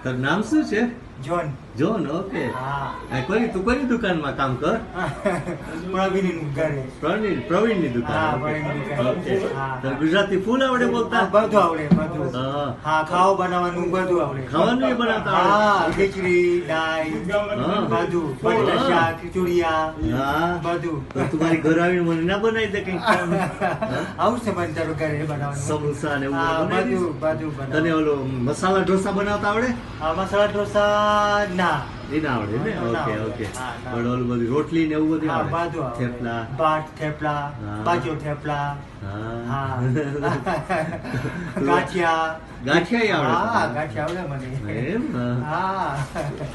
તારું નામ શું છે? જોન. જોન. ઓકે. હા. તું કોની દુકાનમાં કામ કર? પ્રવીણની ઘરે. પ્રવીણની દુકાન. હા, પ્રવીણની દુકાન. ઓકે. હા. તને ગુજરાતી ફૂલ આવડે બોલતા? બધું આવડે, બધું. હા. હા, ખાવા બનાવવાનું બધું આવડે. ખાવાનું બનાવતા આવડે? હા, ખીચડી, દાળ, બધું. બટેટા શાક, ખીચુડિયા. હા. બધું. તો તું મારી ઘર આવીને મને ના બનાવી દે કંઈક ખાવાનું? આવશે મને તારું ઘરે બનાવવાનું. સમોસા ને એવું હા, બનાવી દઈશ? બધું તને બનાવ. ઓલો મસાલા ઢોસા બનાવતા આવડે? મસાલા ઢોસા ના. એ ના આવડે ને? ના ઓકે આવડે. ઓકે. હા, ના. પણ ઓલું બધું રોટલી ને એવું બધું હા, આવડે? બધું આવડે. થેપલા? ભાત, થેપલા, હા. બાજુ થેપલા. હા. હા. ગાંઠિયા. ગાંઠિયા આવડે? હા, ગાંઠિયા આવડે મને. એમ? હા.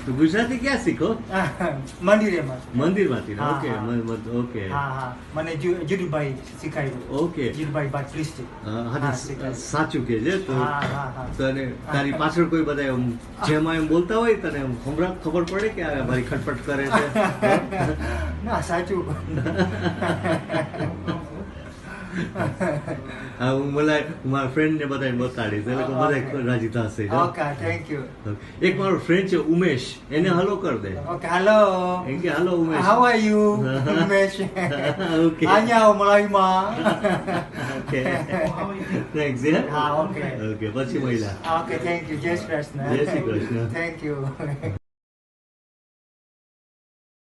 તું ગુજરાતી ક્યાં શીખો? મંદિરેમાં. મંદિરમાંથી ને? હા, ઓકે. હા. ઓકે. હા, હા. મને જીતુભાઈ શીખાયું. ઓકે. જીતુભાઈ બાત્રીસ છે. હા, હા, શીખાયું. સાચું કે છે તો હા, હા, હા. તને તારી પાછળ કોઈ બધા એમ જેમાં એમ બોલતા હોય તને એમ ખબર પડે કે આ મારી ખટપટ કરે છે? ના, સાચું. હા, હું મારા ફ્રેન્ડ ને બધાને બતાડીશ એટલે કે બધા રાજી થશે. Okay, thank you. એક મારો ફ્રેન્ડ છે ઉમેશ, એને હલો કર દે. Okay, hello. એમ કે હાલો Umesh. How are you? Umesh. Okay. અહીંયા મલાઈમાં. ઓકે. થેન્ક્સ. હા, ઓકે. ઓકે, પછી મહિલા. Okay, thank you. જય શ્રી કૃષ્ણ. જય શ્રી કૃષ્ણ. Thank you.